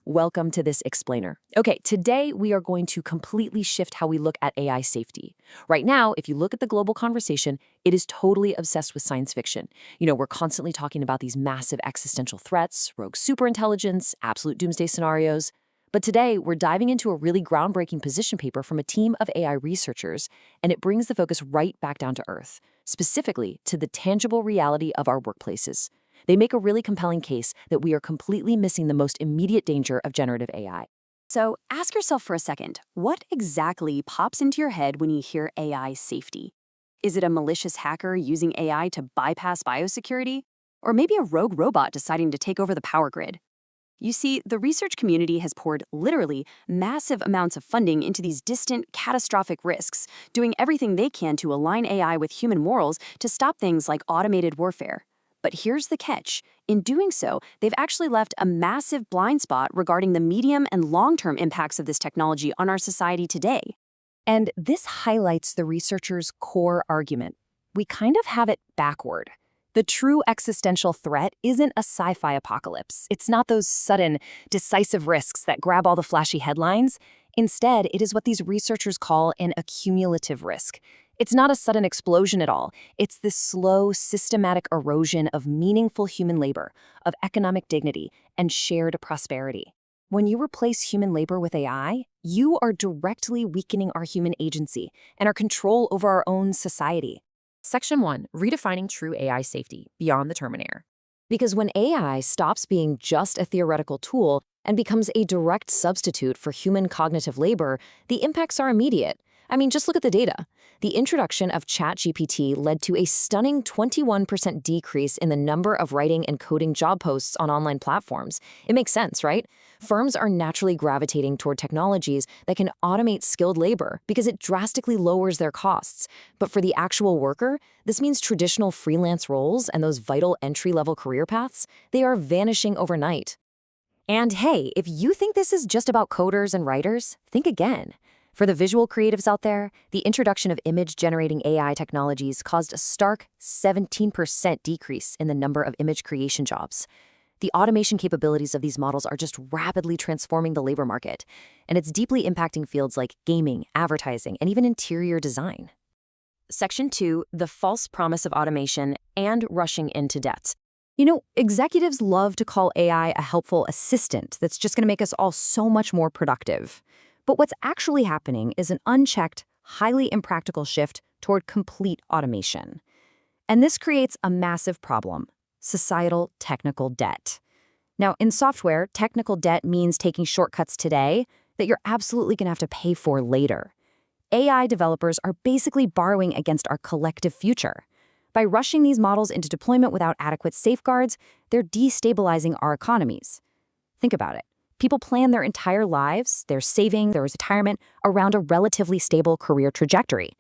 Welcome to this explainer. Okay, today we are going to completely shift how we look at AI safety. Right now, if you look at the global conversation, it is totally obsessed with science fiction. We're constantly talking about these massive existential threats, rogue superintelligence, absolute doomsday scenarios. But today, we're diving into a really groundbreaking position paper from a team of AI researchers, and it brings the focus right back down to earth, specifically to the tangible reality of our workplaces. They make a really compelling case that we are completely missing the most immediate danger of generative AI. So ask yourself for a second, what exactly pops into your head when you hear AI safety? Is it a malicious hacker using AI to bypass biosecurity? Or maybe a rogue robot deciding to take over the power grid? You see, the research community has poured literally massive amounts of funding into these distant, catastrophic risks, doing everything they can to align AI with human morals to stop things like automated warfare. But here's the catch. In doing so, they've actually left a massive blind spot regarding the medium and long-term impacts of this technology on our society today. And this highlights the researchers' core argument. We kind of have it backward. The true existential threat isn't a sci-fi apocalypse. It's not those sudden, decisive risks that grab all the flashy headlines. Instead, it is what these researchers call an accumulative risk. It's not a sudden explosion at all. It's this slow, systematic erosion of meaningful human labor, of economic dignity, and shared prosperity. When you replace human labor with AI, you are directly weakening our human agency and our control over our own society. Section 1. Redefining true AI safety beyond the Terminator. Because when AI stops being just a theoretical tool and becomes a direct substitute for human cognitive labor, the impacts are immediate. Just look at the data. The introduction of ChatGPT led to a stunning 21% decrease in the number of writing and coding job posts on online platforms. It makes sense, right? Firms are naturally gravitating toward technologies that can automate skilled labor because it drastically lowers their costs. But for the actual worker, this means traditional freelance roles and those vital entry-level career paths, they are vanishing overnight. And hey, if you think this is just about coders and writers, think again. For the visual creatives out there, the introduction of image-generating AI technologies caused a stark 17% decrease in the number of image creation jobs. The automation capabilities of these models are just rapidly transforming the labor market, and it's deeply impacting fields like gaming, advertising, and even interior design. Section 2, the false promise of automation and rushing into debt. Executives love to call AI a helpful assistant that's just going to make us all so much more productive. But what's actually happening is an unchecked, highly impractical shift toward complete automation. And this creates a massive problem: societal technical debt. Now, in software, technical debt means taking shortcuts today that you're absolutely going to have to pay for later. AI developers are basically borrowing against our collective future. By rushing these models into deployment without adequate safeguards, they're destabilizing our economies. Think about it. People plan their entire lives, their saving, their retirement, around a relatively stable career trajectory.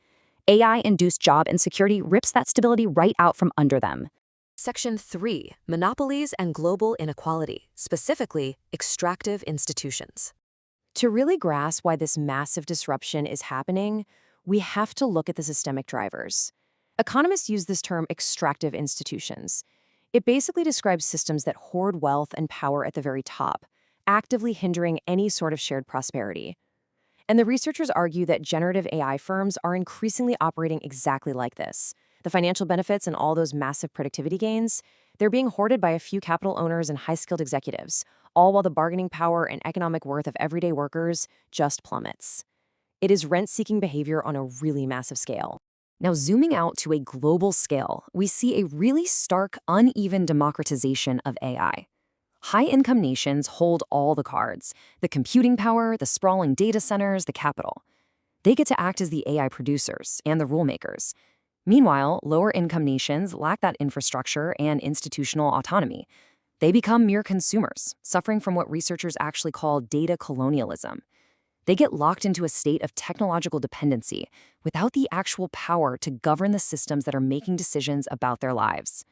AI-induced job insecurity rips that stability right out from under them. Section 3. Monopolies and global inequality, specifically extractive institutions. To really grasp why this massive disruption is happening, we have to look at the systemic drivers. Economists use this term extractive institutions. It basically describes systems that hoard wealth and power at the very top, actively hindering any sort of shared prosperity. And the researchers argue that generative AI firms are increasingly operating exactly like this. The financial benefits and all those massive productivity gains, they're being hoarded by a few capital owners and high-skilled executives, all while the bargaining power and economic worth of everyday workers just plummets. It is rent-seeking behavior on a really massive scale. Now, zooming out to a global scale, we see a really stark, uneven democratization of AI. High-income nations hold all the cards: the computing power, the sprawling data centers, the capital. They get to act as the AI producers and the rulemakers. Meanwhile, lower-income nations lack that infrastructure and institutional autonomy. They become mere consumers, suffering from what researchers actually call data colonialism. They get locked into a state of technological dependency without the actual power to govern the systems that are making decisions about their lives.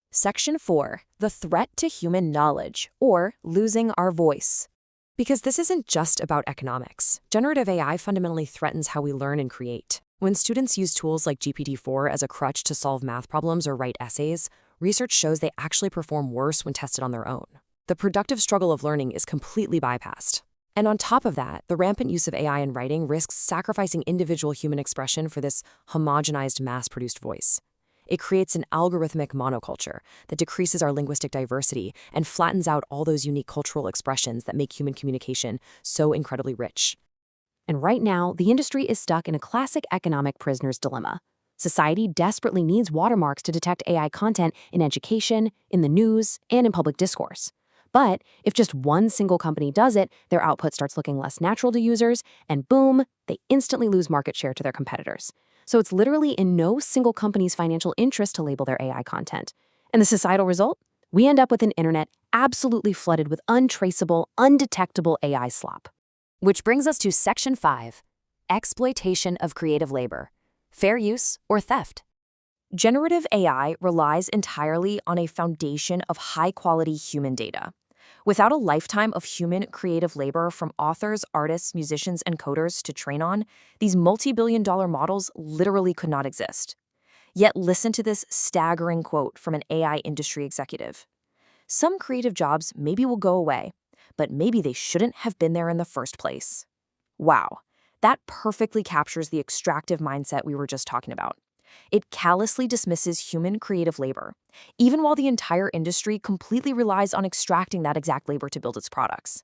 Section 4. The threat to human knowledge, or losing our voice. Because this isn't just about economics. Generative AI fundamentally threatens how we learn and create. When students use tools like GPT-4 as a crutch to solve math problems or write essays, research shows they actually perform worse when tested on their own. The productive struggle of learning is completely bypassed. And on top of that, the rampant use of AI in writing risks sacrificing individual human expression for this homogenized, mass-produced voice. It creates an algorithmic monoculture that decreases our linguistic diversity and flattens out all those unique cultural expressions that make human communication so incredibly rich. And right now, the industry is stuck in a classic economic prisoner's dilemma. Society desperately needs watermarks to detect AI content in education, in the news, and in public discourse. But if just one single company does it, their output starts looking less natural to users, and boom, they instantly lose market share to their competitors. So it's literally in no single company's financial interest to label their AI content. And the societal result? We end up with an internet absolutely flooded with untraceable, undetectable AI slop. Which brings us to Section 5, exploitation of creative labor, fair use or theft. Generative AI relies entirely on a foundation of high-quality human data. Without a lifetime of human creative labor from authors, artists, musicians, and coders to train on, these multi-billion-dollar models literally could not exist. Yet listen to this staggering quote from an AI industry executive. Some creative jobs maybe will go away, but maybe they shouldn't have been there in the first place. Wow, that perfectly captures the extractive mindset we were just talking about. It callously dismisses human creative labor, even while the entire industry completely relies on extracting that exact labor to build its products.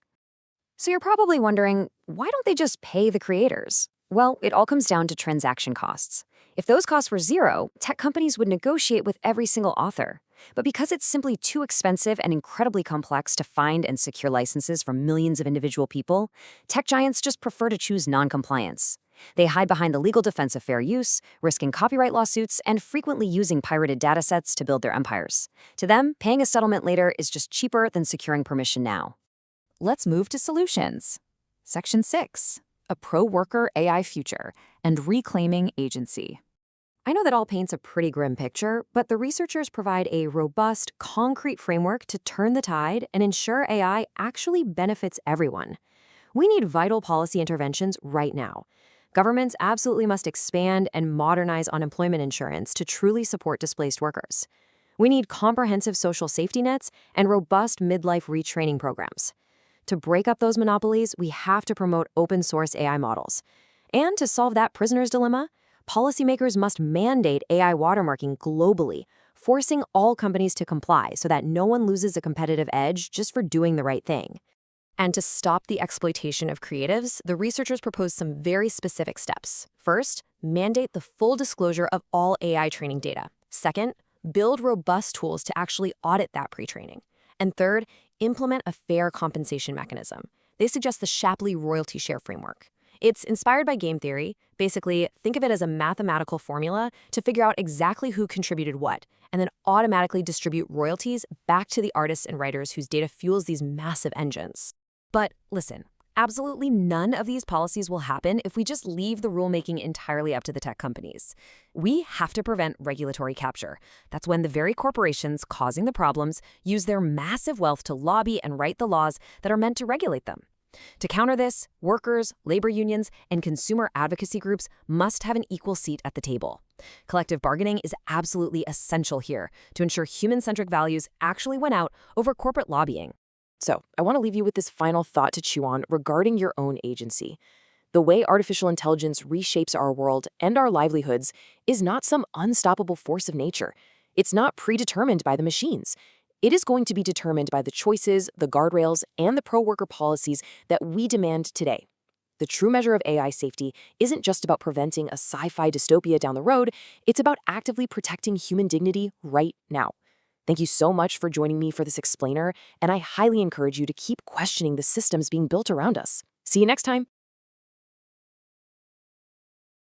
So you're probably wondering, why don't they just pay the creators? Well, it all comes down to transaction costs. If those costs were zero, tech companies would negotiate with every single author. But because it's simply too expensive and incredibly complex to find and secure licenses from millions of individual people, tech giants just prefer to choose non-compliance. They hide behind the legal defense of fair use, risking copyright lawsuits, and frequently using pirated datasets to build their empires. To them, paying a settlement later is just cheaper than securing permission now. Let's move to solutions. Section 6, a pro-worker AI future and reclaiming agency. I know that all paints a pretty grim picture, but the researchers provide a robust, concrete framework to turn the tide and ensure AI actually benefits everyone. We need vital policy interventions right now. Governments absolutely must expand and modernize unemployment insurance to truly support displaced workers. We need comprehensive social safety nets and robust midlife retraining programs. To break up those monopolies, we have to promote open-source AI models. And to solve that prisoner's dilemma, policymakers must mandate AI watermarking globally, forcing all companies to comply so that no one loses a competitive edge just for doing the right thing. And to stop the exploitation of creatives, the researchers propose some very specific steps. First, mandate the full disclosure of all AI training data. Second, build robust tools to actually audit that pre-training. And third, implement a fair compensation mechanism. They suggest the Shapley royalty share framework. It's inspired by game theory. Basically, think of it as a mathematical formula to figure out exactly who contributed what, and then automatically distribute royalties back to the artists and writers whose data fuels these massive engines. But listen, absolutely none of these policies will happen if we just leave the rulemaking entirely up to the tech companies. We have to prevent regulatory capture. That's when the very corporations causing the problems use their massive wealth to lobby and write the laws that are meant to regulate them. To counter this, workers, labor unions, and consumer advocacy groups must have an equal seat at the table. Collective bargaining is absolutely essential here to ensure human-centric values actually win out over corporate lobbying. So, I want to leave you with this final thought to chew on regarding your own agency. The way artificial intelligence reshapes our world and our livelihoods is not some unstoppable force of nature. It's not predetermined by the machines. It is going to be determined by the choices, the guardrails, and the pro-worker policies that we demand today. The true measure of AI safety isn't just about preventing a sci-fi dystopia down the road, it's about actively protecting human dignity right now. Thank you so much for joining me for this explainer, and I highly encourage you to keep questioning the systems being built around us. See you next time.